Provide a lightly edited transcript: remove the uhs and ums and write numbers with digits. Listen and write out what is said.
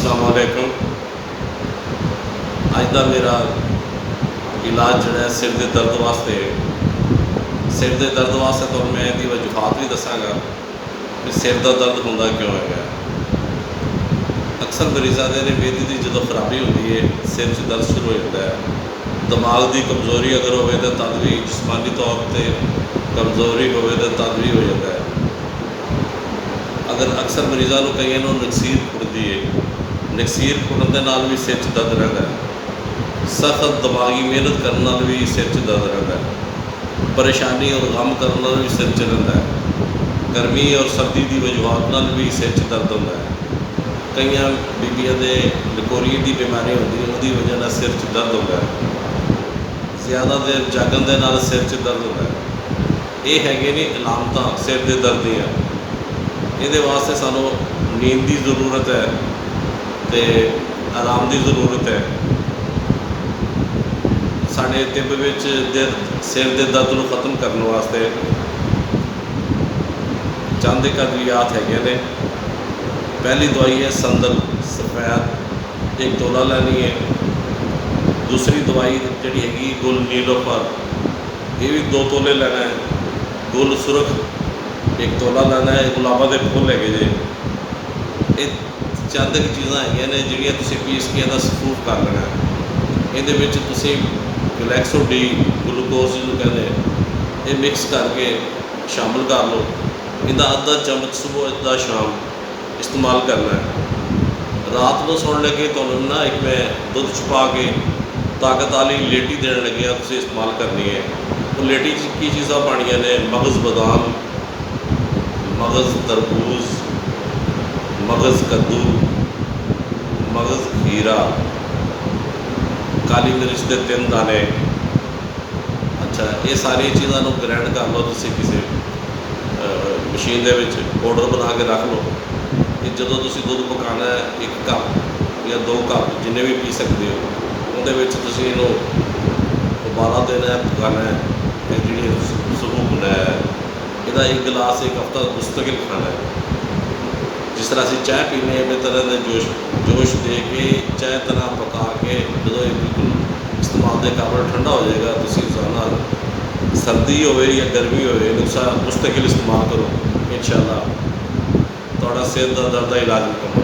अस्सलाम वालेकुम। अज का मेरा इलाज जोड़ा सिर के दर्द वास्ते सिर के दर्द वास्ते तो मैं इसकी वजूहात भी दसागा कि सिर का दर्द होंदा क्यों है। अक्सर मरीज़ों के वेदी की जो खराबी होती है सिर च दर्द शुरू हो जाता है। दिमाग की कमज़ोरी अगर हो तो तद भी जिसमानी तौर पर कमज़ोरी हो तो तद भी हो जाता है। अगर अक्सर मरीज़ों को कई नकसीर खुड़ती है, नकसीर खुड़न के नाल भी सिर च दर्द रहता है। सख्त दिमागी मेहनत करने नाल भी सिर च दर्द रहता है। परेशानी और गम करने नाल भी सिर च रहता है। गर्मी और सर्दी की वजूहात नाल भी सिर च दर्द होता है। कई बीबियां दे लकोरिए की बीमारी होती है, उसकी वजह से सिर च दर्द होता है। ज़्यादा देर जागन के नाल सिर च दर्द होता है। ये है ने अलामत सिर के दर्द दियाँ। ये वास्ते सानू नींद की जरूरत है तो आराम की जरूरत है। साढ़े तिब विच सिर के दर्द को खत्म करने वास्ते चंद एक अद्वियात है। पहली दवाई है संदल सफ़ैद, 1 तोला लैनी है। दूसरी दवाई जी हैगी गुल नीलोफर, ये भी 2 तोले लेना है। गुल सुरख 1 तोला लेना है। गुलाबा के फुल है जे, ये चंद एक चीज़ा है जिहड़ियां तुसीं पीस के इहदा सूप कर लेना है। ये रिलैक्सो डी ग्लूकोज जिन्होंने कहते हैं, ये मिक्स करके शामिल कर लो। इहदा अद्धा चम्मच सुबह अद्धा शाम इस्तेमाल करना है। रात को सौन लगे तो ना एक मैं दुध छुपा के ताकत वाली लेटी देने लगे तुसीं इस्तेमाल करनी है। तो लेटी की चीज़ां पानियां ने मगज़ बादाम, मगज़ तरबूज, मगज़ कद्दू, मगज़ खीरा, काली मिर्च के 3 दाने। अच्छा, ये सारी चीज़ों ग्रैंड कर लो तुसीं किसी मशीन के पाउडर बना के रख लो। कि जो तुसीं दुध पकाना है 1 कप या 2 कप जिन्हें भी पी सकते हो, उहदे इनू उबाला देना है, पकाना है। जी सूप बनाया है इसका 1 गिलास 1 हफ्ता मुस्तकिल खाना है। जिस तरह असीं चाय पीने इस तरह के जोश दे के चाय तरह पका के जो बिल्कुल इस्तेमाल के काबिल ठंडा हो जाएगा, तुसीं रोज़ाना सर्दी हो या गर्मी हो नुस्खा मुस्तकिल इस्तेमाल करो। इंशाअल्लाह तुहाडा सिर दा दर्द का इलाज मुकम्मल।